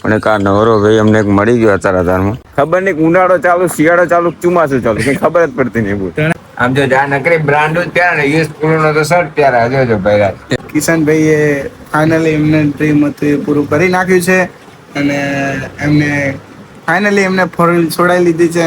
પણ એક આ નવરો ભાઈ અમને એક મળી ગયો અત્યારે ખબર નહીં ઉનાળો ચાલુ શિયાળો ચાલુ ચોમાસું ચાલુ કઈ ખબર જ પડતી નહીં. આમ જો જ્યાં નકરી બ્રાન્ડ જ ત્યાં ને યુઝફુલ નો તો શર્ટ ત્યારે હજો ભાઈ કિશનભાઈએ ફાઇનલી એમને ડ્રીમ હતું એ પૂરું કરી નાખ્યું છે અને એમને ફાઇનલી એમને ફોર વ્હીલ છોડાવી લીધી છે.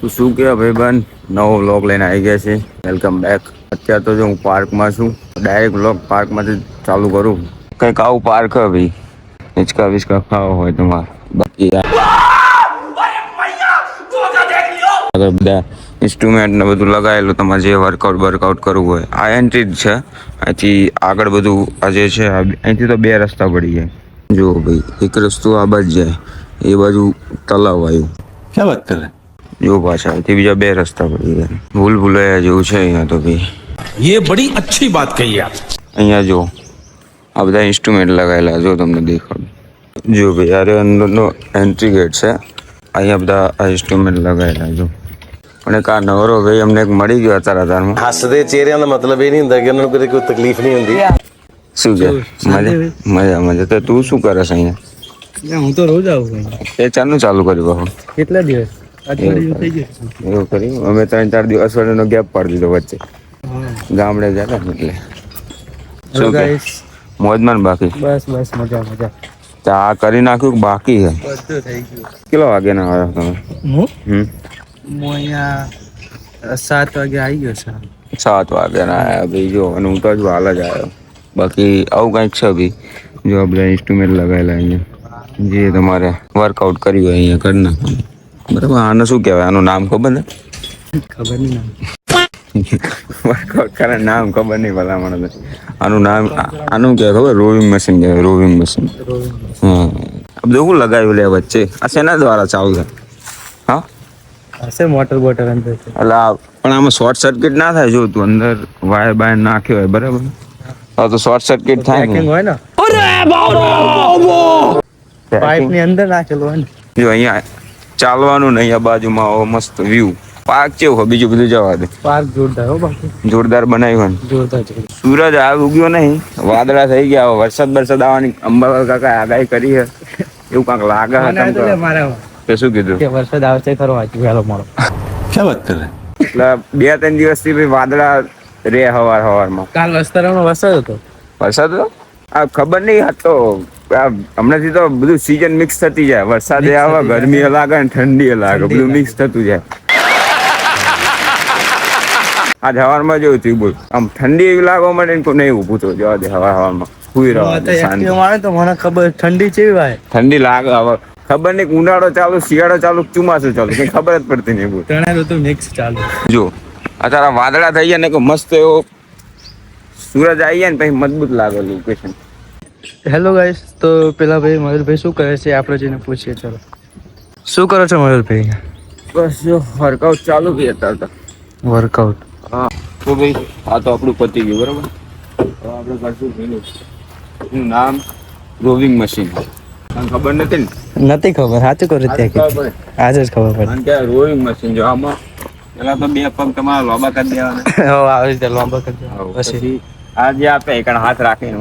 તું શું કહેવાય ભાઈ બન નવો વ્લોગ લઈને આવી ગયા છે. Welcome back. અત્યારે તો જો હું પાર્કમાં છું. ડાયરેક્ટ વ્લોગ પાર્કમાંથી ચાલુ કરું. કંઈક આવું પાર્ક હે ભાઈ. હિંચકા વિચકા ખાવા હોય તમારે બાકી આગળ બધા ઇન્સ્ટ્રુમેન્ટ ને બધું લગાવેલું તમારે જે વર્કઆઉટ કરવું હોય આ એન્ટ્રી જ છે. અહીંથી આગળ બધું આ જે છે અહીંથી તો બે રસ્તા પડી જાય. જુઓ ભાઈ એક રસ્તો આ બાજુ જાય એ બાજુ તલાવ આવ્યું. ક્યાં વાત કરે જો પાછા અહીંથી બીજા બે રસ્તા પડી જાય. ભૂલ ભૂલાયા જેવું છે અહીંયા તો ભાઈ. ये बड़ी अच्छी बात कही आप. અહીંયા જો આ બધા ઇન્સ્ટ્રુમેન્ટ લગાવેલા જો તમને દેખાડું. જો ભાઈ યાર અંદરનો એન્ટ્રી ગેટ છે. અહીંયા બધા આ ઇન્સ્ટ્રુમેન્ટ લગાવેલા જો. પણ એક આ નવરો ભાઈ અમને એક મળી ગયો અત્યારમાં. હસદે ચહેરે ਦਾ મતલબ એ નહીં ਹੁੰਦਾ કે ਉਹਨਾਂ ਨੂੰ કોઈ તકલીફ નહીં ਹੁੰਦੀ. શું છે મજા તો તું શું કરે છે અહીંયા? હું તો રોજ આવું એ ચાલુ કર્યું બાપુ કેટલા દિવસ અઠવાડિયું થઈ ગયું. એવું કર્યું અમે 3-4 દિવસ અઠવાડિયાનો ગેપ પાડી દીધો વચ્ચે ગામડે જતા એટલે. શું કે મોજમાન બાકી? બસ મજા. આ કરી નાખ્યું બાકી છે બધું થઈ ગયું. કેટલા વાગે ના આવ્યા તમે? હું અહીંયા 7 વાગે આવી ગયો છે. 7 વાગે ના આવ્યા ભાઈ જો. અને હું તો હજુ હાલ જ આવ્યો. બાકી આવું કંઈક છે ભાઈ. જો આ બધા ઇન્સ્ટ્રુમેન્ટ લગાવેલા અહીંયા જે તમારે વર્કઆઉટ કર્યું હોય અહીંયા કરી નાખવાનું બરાબર. આને શું કહેવાય? આનું નામ ખબર ને? ખબર નહીં વર્કઆઉટ કરે નામ ખબર નહીં ભલા મને. આનું નામ આનું કહેવાય ખબર? રોવિંગ મશીન કહેવાય. Rowing machine. હા બધું શું લગાવ્યું લે વચ્ચે? આ શેના દ્વારા ચાલુ થાય? હા હશે મોટર બોટર અંદર એટલે પણ આમાં શોર્ટ સર્કિટ ના થાય? જો તું અંદર વાયર બાયર નાખ્યો હોય બરાબર તો શોર્ટ સર્કિટ થાય ને હોય ને પાઇપ ની અંદર નાખેલું હોય ને. જો અહીંયા ચાલવાનું ને અહીંયા બાજુમાં મસ્ત વ્યૂ. પાર્ક કેવું હોય બીજું બધું જવા દે. પાર્ક જોરદાર હો બાકી જોરદાર બનાવ્યું ને. જોરદાર. સૂરજ આ ઉગ્યો નહીં વાદળા થઈ ગયા. વરસાદ આવવાની અંબાલાલ કાકા આગાહી કરી છે એવું કાંક લાગે છે. મારા તે શું કીધું કે વરસાદ આવશે ખરો આજે વહેલો મોડો. क्या बात कर रहे એટલે 2-3 દિવસથી ભાઈ વાદળા રે હવારમાં. કાલ વસ્તારામાં વરસાદ હતો. વરસાદ હતો આ ખબર નહીં. આ તો હમણાંથી તો બધું સીઝન મિક્સ થતી જાય. વરસાદ આવે ગરમી લાગે ને ઠંડી લાગે બધું મિક્સ થતું જાય. આજ હવારમાં જેવું થયું બોલ. આમ ઠંડી એવી લાગવા માટે નહીં ઊભું તો જવા દે. હવારમાં સુઈ રહ્યો તો મને ખબર ઠંડી કેવી હોય. ઠંડી લાગે હવે ખબર નહીં ઉનાળો ચાલુ શિયાળો ચાલુ ચોમાસું ચાલુ કઈ ખબર જ પડતી નહીં બોલ. ત્રણેય ઋતુ મિક્સ ચાલુ. જો અત્યારે વાદળા થઈ ગયા ને મસ્ત એવો સૂરજ આવી જાય ને પછી મજબૂત લાગે લોકેશન. હેલો ગાઈસ, તો પેલા ભાઈ મયુરભાઈ શું કરે છે આપણે જઈને પૂછીએ. ચલો શું કરો છો મયુરભાઈ? બસ જો વર્કઆઉટ ચાલુ બી અત્યારે વર્કઆઉટ. હા તો ભાઈ આ તો આપણું પતી ગયું બરાબર. હવે આપણે કરશું પેલું એનું નામ રોવિંગ મશીન. તને ખબર નથી ને? નથી ખબર. સાચું કરો ત્યાં આજે જ ખબર પડી. કારણ કે રોવિંગ મશીન જો આમાં પેલા તો 2 પગ તમારા લોબા કરી દેવાના. આવી રીતે લાંબા કરી દેવાના. પછી આ જે આપે એકણ હાથ રાખીને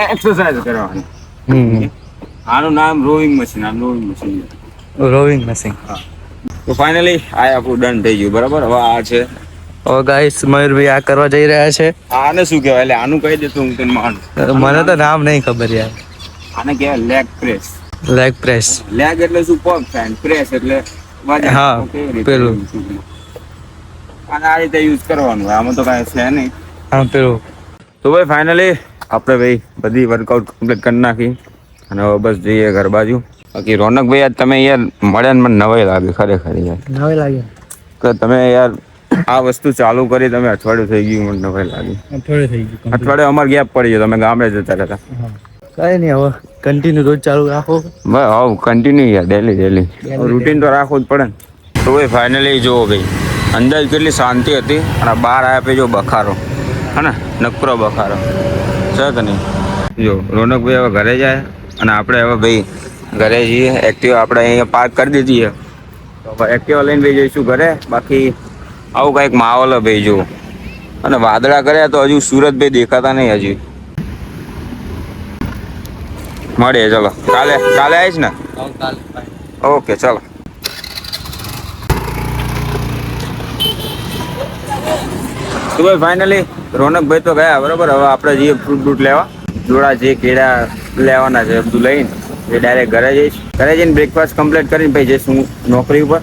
એક્સરસાઇઝ કરવાની. આનું નામ રોવિંગ મશીન. આમ રોવિંગ મશીન. Rowing machine. હા તો ફાઇનલી આ આપણું ડન થઈ ગયું બરાબર. હવે આ છે ઓ ગાઈસ મયુરભાઈ આ કરવા જઈ રહ્યા છે. આને શું કહેવાય? એટલે આનું કહી દે તો હું તને માનું. મને તો નામ નહીં ખબર યાર. આને કહેવાય leg press. Leg press. Leg એટલે શું? પગ થાય. પ્રેસ એટલે વજન. હા, પેલું. અને આ રીતે યુઝ કરવાનું. આમાં તો કાંઈ છે નહીં. હા પેલું. તો ભાઈ ફાઇનલી આપણે ભાઈ બધી વર્કઆઉટ કમ્પ્લીટ કરી નાખી અને હવે બસ જઈએ ઘર બાજુ. બાકી રોનકભાઈ યાર તમે યાર મળ્યા ને મને નવાઈ લાગે ખરેખર યાર. નવાઈ લાગે કે તમે યાર આ વસ્તુ ચાલુ કરી તમે અઠવાડિયું થઈ ગયું મને નવાઈ લાગી. અઠવાડિયું થઈ ગયું. અઠવાડિયું અમારે ગેપ પડી ગયો. તમે ગામડે જતા રહેતા. કઈ નહીં હવે કન્ટિન્યુ રોજ ચાલુ રાખો. બસ હવે કન્ટિન્યુ યાર ડેલી રૂટીન તો રાખવું જ પડે ને. તો ભાઈ ફાઇનલી જુઓ ભાઈ અંદર કેટલી શાંતિ હતી અને બહાર આવ્યા પછી જો બખારો હે ને નકરો બખારો છે કે નહીં. જો રોનકભાઈ હવે ઘરે જાય અને આપણે હવે ભાઈ ઘરે જઈએ. એક્ટિવા આપણે અહીંયા પાર્ક કરી દીધી છે તો હવે એક્ટિવા લઈને ભાઈ જઈશું ઘરે. બાકી આવું કાંઈક માહોલ ભાઈ જો અને વાદળા કર્યા તો હજુ સુરતભાઈ દેખાતા નહીં હજુ. મળીએ ચલો કાલે આવીશ ને. ઓકે ચલો. તો ભાઈ ફાઇનલી રોનકભાઈ તો ગયા બરાબર. હવે આપણે જઈએ ફ્રૂટ લેવા. જોડા જે કેળા લેવાના છે બધું લઈને એ ડાયરેક્ટ ઘરે જઈશ. ઘરે જઈને બ્રેકફાસ્ટ કમ્પ્લીટ કરીને પછી જઈશ હું નોકરી ઉપર.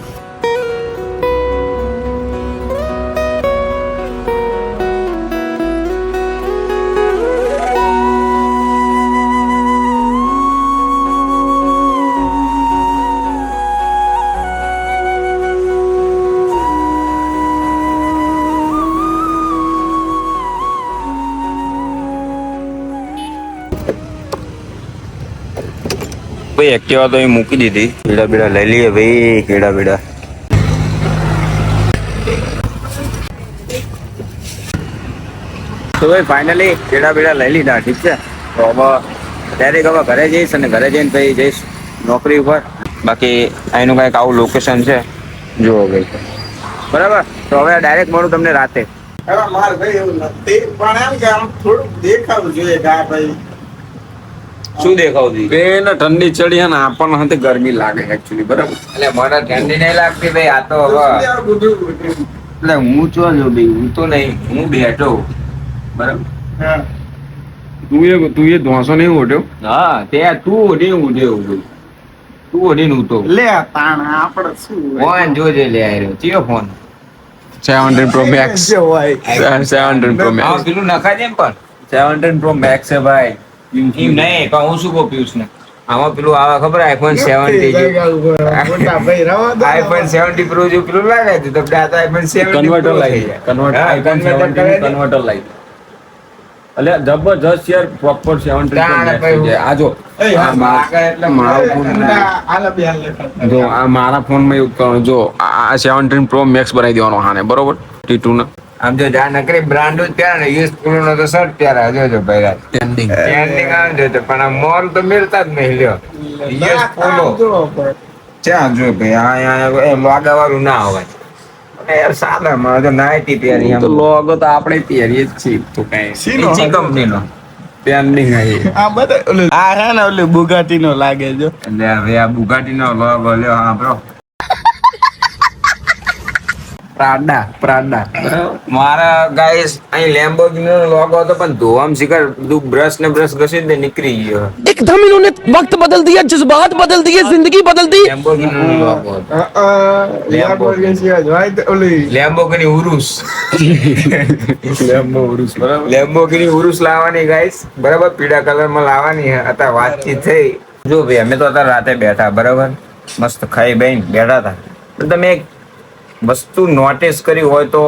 ભાઈ એક્ટિવા તો અહીં મૂકી દીધી. કેળા બેડા લઈ લઈએ ભાઈ. કેળા બેડા તો ભાઈ ફાઇનલી કેળા બેડા લઈ લીધા. ઠીક છે. તો હવે ડાયરેક્ટ હવે ઘરે જઈશ અને ઘરે જઈને પછી જઈશ નોકરી ઉપર. બાકી અહીંનું કાંઈક આવું લોકેશન છે જુઓ ભાઈ. બરાબર. તો હવે ડાયરેક્ટ મળું તમને રાતે. હવે માર ભાઈ એવું નથી પણ એમ કે આમ થોડુંક દેખાવું જોઈએ કે આ ભાઈ શું દેખાવતી? બેન ઠંડી ચડી અને આપણને હાથે ગરમી લાગે એકચ્યુઅલી બરાબર. એટલે મને ઠંડી નહીં લાગતી ભાઈ. આ તો હવે એટલે હું ચો જો ભાઈ. હું તો નહીં, હું બેઠો બરાબર. હા તું એ ધોસો નહીં ઓઢ્યો. હા તે તું ઓઢી ઉઠ્યો ભાઈ. તું ઓઢીને ઉઠો. લે તાણ આપણે શું ફોન જોજે લે આવ્યો. ચિયો ફોન? 17 Pro Max. જો ભાઈ 17 Pro હા Max. પેલું નખાય છે એમ પણ 17 Pro Max છે ભાઈ. એમ નહીં પણ હું શું કહું પિયુષ ને, આમાં પેલું આવે ખબર iPhone 70 મોટા ભાઈ રવા દો iPhone 70 Pro જો પેલું લાગે છે તો આ તો iPhone 70 કન્વર્ટર Pro લાઈ છે. કન્વર્ટર હા, iPhone converter 17 કરાવી દે. કન્વર્ટર લાઈ. એટલે જબરજસ્ત યાર પ્રોપર 17 Pro તાણ Max ભાઈ. છે. આ જો એ આ મા- આગળ એટલે મારો ફોન આલે બે હાલ લેખા જો આ મારા ફોનમાં એવું કરવાનું. જો આ 17 Pro Max બનાવી દેવાનો હાને બરોબર. T2 ને આમ જો જ્યાં નકરી બ્રાન્ડ જ ત્યારે ને યુઝફુલ નો તો શર્ટ ત્યારે જોજો ભાઈ રાત ટ્રેન્ડિંગ. ટ્રેન્ડિંગ આવે છે પણ આ મોલ તો મિલતા જ નહીં લ્યો. યુઝફુલ ક્યાં જો ભાઈ આ લાગા વાળું ના હોય. અને યાર સાદા માં તો નાઈટી પહેરી તો લોગો તો આપણે પહેરીએ જ છીએ તો કઈ બીજી કંપનીનો ટ્રેન્ડિંગ આવી. આ બધા ઓલું આ હે ને ઓલું બુગાટી નો લાગે જો એટલે હવે આ બુગાટીનો લોગો લ્યો. હા બ્રો પ્રાડા મારા ગાઈસ અહીં લેમ્બોર્ગિની નો લોગો હતો પણ ધોવામ શિખર બધું બ્રશ ને બ્રશ ઘસી દે નીકળી ગયો. एकदम इन्होंने वक्त बदल दिया जज्बात बदल दिए जिंदगी बदल दी લેમ્બોર્ગિની નો લોગો હતો. ઓલી લેમ્બોર્ગિની ઉરુસ. લેમ્બો ઉરુસ બરાબર. લેમ્બોર્ગિની ઉરુસ લાવવાની ગાઈસ બરાબર. પીળા કલર માં લાવવાની છે. અત્યારે વાતચીત થઈ. જો ભાઈ અમે તો અત્યારે રાતે બેઠા બરાબર. મસ્ત ખાઈ બેન બેઠા હતા. પણ તમે એક વસ્તુ નોટિસ કરી હોય તો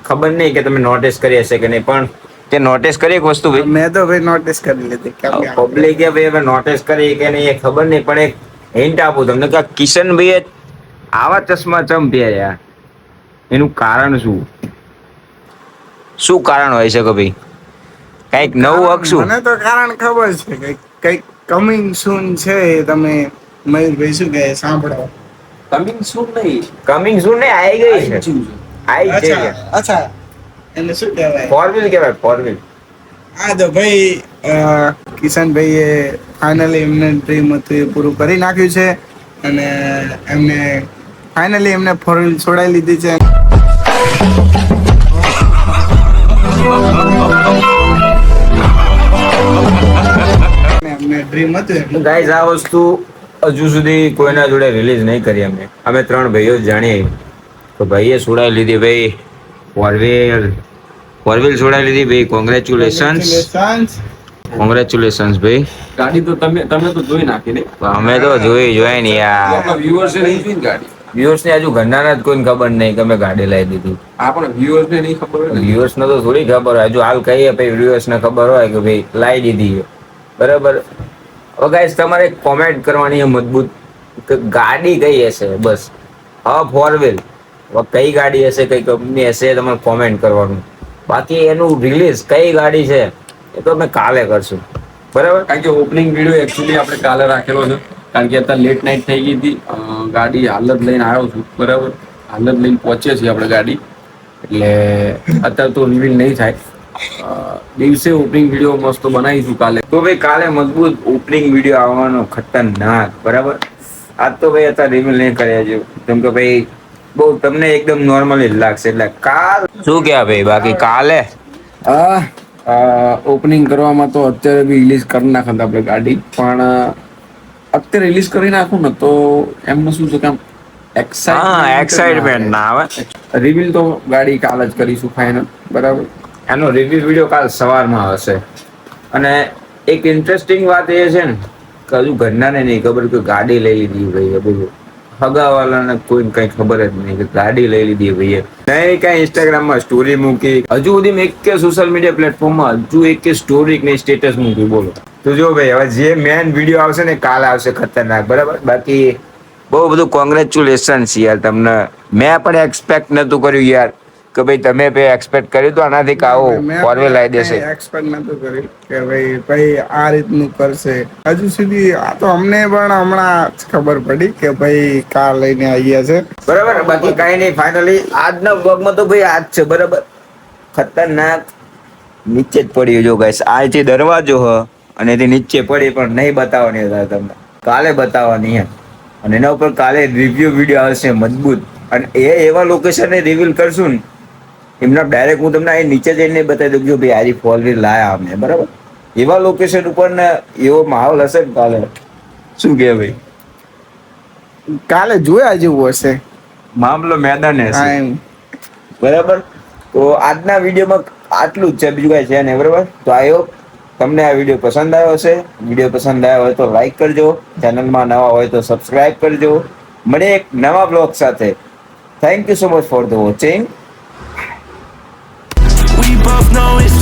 ખબર નહીં કે તમે નોટિસ કરી હશે કે નહીં, પણ તે નોટિસ કરી એક વસ્તુ ભાઈ મેં તો ભાઈ નોટિસ કરી લીધી કેમ કે પબ્લિકે ભાઈ હવે નોટિસ કરી કે નહીં એ ખબર નહીં, પણ એક હિન્ટ આપું તમને કે કિશનભાઈએ આવા ચશ્મા ચમ પહેર્યા. એનું કારણ શું કારણ હોય શકે ભાઈ? કઈક નવું અક્ષું. મને તો કારણ ખબર છે કે કઈક કમિંગ સૂન છે. તમે મયુરભાઈ શું કહે સાંભળો. કમિંગ સૂન નહીં. કમિંગ સૂન ને આવી ગઈ છે. આવી છે. અચ્છા અચ્છા એને શું કહેવાય ફોર વ્હીલ કહેવાય. Four wheel. હા તો ભાઈ કિશનભાઈએ ફાઇનલી એમને ડ્રીમ હતું એ પૂરું કરી નાખ્યું છે અને એમને ફાઇનલી એમને ફોર વ્હીલ છોડાઈ લીધી છે. એમને ડ્રીમ હતું એટલે ગાઈઝ આ વસ્તુ હજુ સુધી કોઈના જોડે રિલીઝ નહીં કરી. અમે ત્રણ ભાઈઓ જ જાણીએ તો ભાઈએ છોડાવી લીધી ભાઈ ફોર વ્હીલ છોડાવી લીધી ભાઈ. કોંગ્રેચ્યુલેશન્સ ભાઈ. ગાડી તો તમે તો જોઈ નાખી ને. અમે તો જોઈ ને યાર. આપણા viewers એ નહીં જોઈ ને ગાડી. વ્યુઅર્સ ને હજુ ઘરના જ કોઈને ખબર નહીં કે અમે ગાડી લાવી દીધી. આપણા viewers ને નહીં ખબર હોય ને. વ્યુઅર્સ ને તો થોડી ખબર હોય. હજુ હાલ કહીએ ભાઈ વ્યુઅર્સ ને ખબર હોય કે ભાઈ લાવી દીધી બરાબર. હવે ગાઈસ તમારે કોમેન્ટ કરવાની મજબૂત કે ગાડી કઈ હશે બસ. હા ફોર વ્હીલ કઈ ગાડી હશે કઈ કંપની હશે તમારે કોમેન્ટ કરવાનું. બાકી એનું રિલીઝ કઈ ગાડી છે એ તો અમે કાલે કરશું બરાબર. કારણ કે ઓપનિંગ વિડીયો એકચ્યુઅલી આપણે કાલે રાખેલો છે. કારણ કે અત્યારે લેટ નાઇટ થઈ ગઈ હતી. ગાડી હાલ જ લઈને આવ્યો છું બરાબર. હાલ જ લઈને પહોંચીએ છીએ આપણે ગાડી. એટલે અત્યારે તો રિવીલ નહીં થાય. દિવસે ઓપનિંગ વિડીયો મસ્ત બનાવીશું કાલે. તો ભાઈ કાલે મજબૂત ઓપનિંગ વિડીયો આવવાનો ખતરનાક, બરાબર. આજ તો ભાઈ અત્યારે રિવીલ નહીં કર્યા જેવું, કેમ કે ભાઈ બહુ તમને એકદમ નોર્મલી જ લાગશે. એટલે કાલ શું કહેવાય ભાઈ, બાકી કાલે ઓપનિંગ કરવામાં તો અત્યારે બી રિલીઝ કરી નાખત આપણે ગાડી, પણ અત્યારે રિલીઝ કરી નાખું ને તો એમને શું છે કે આમ એક્સાઇટમેન્ટ ના આવે. રિવીલ તો ગાડી કાલ જ કરીશું ફાઇનલ, બરાબર. એનો રિવ્યુ વિડીયો કાલ સવારમાં હશે. અને એક ઇન્ટરેસ્ટિંગ વાત એ છે ને કે હજુ ઘરનાને નહીં ખબર કે ગાડી લઈ લીધી ભાઈ. બધું હગાવાલાને કોઈને કઈ ખબર જ નહીં કે ગાડી લઈ લીધી ભાઈ. નહીં કઈ ઇન્સ્ટાગ્રામમાં સ્ટોરી મૂકી, હજુ સુધી મેં એક સોશિયલ મીડિયા પ્લેટફોર્મમાં હજુ એક સ્ટોરી કે સ્ટેટસ મૂક્યું, બોલો. તો જો ભાઈ હવે જે મેન વિડીયો આવશે ને કાલે આવશે ખતરનાક, બરાબર. બાકી બહુ બધું કોંગ્રેચ્યુલેશન્સ યાર તમને. મેં પણ એક્સપેક્ટ નતું કર્યું યાર કે ભાઈ તમે એક્સપેક્ટ કર્યું તો આનાથી કાવો ફોરવે લાવી દેશે. એક્સપેક્ટ નતું કર્યું કે ભાઈ આ રીતનું કરશે. હજુ સુધી આ તો અમને પણ હમણાં જ ખબર પડી કે ભાઈ કાર લઈને આવ્યા છે, બરાબર. બાકી કઈ નહીં, ફાઇનલી આજના બ્લોગમાં તો ભાઈ આજ છે, બરાબર. ખતરનાક નીચે જ પડી જો ગાઈસ. આ જે દરવાજો હ અને તે નીચે પડી, પણ નહીં બતાવવાની હતા તમને, કાલે બતાવવાની હે. અને એના ઉપર કાલે રિવ્યુ વિડીયો આવશે મજબૂત. અને એ એવા લોકેશને રિવીલ કરશું ને એમના ડાયરેક્ટ હું તમને અહીં નીચે જઈને બતાવી દઉં કે ભાઈ આરી ફોર વ્હીલ લાયા અમે, બરાબર. એવા લોકેશન ઉપર ને એવો માહોલ હશે ને કાલે, શું કે ભાઈ કાલે જોયા જેવું હશે, મામલો મેદાન હા હશે, એમ. બરાબર. તો આજના વિડીયોમાં આટલું જ છે, બીજું કાંઈ છે નહીં, બરાબર. તો આઈ હોપ તમને આ વિડીયો પસંદ આવ્યો હશે. વિડીયો પસંદ આવ્યો હોય તો લાઈક કરજો, ચેનલમાં નવા હોય તો સબસ્ક્રાઇબ કરજો. મળે એક નવા બ્લોગ સાથે. Thank you so much for the watching. We both know it's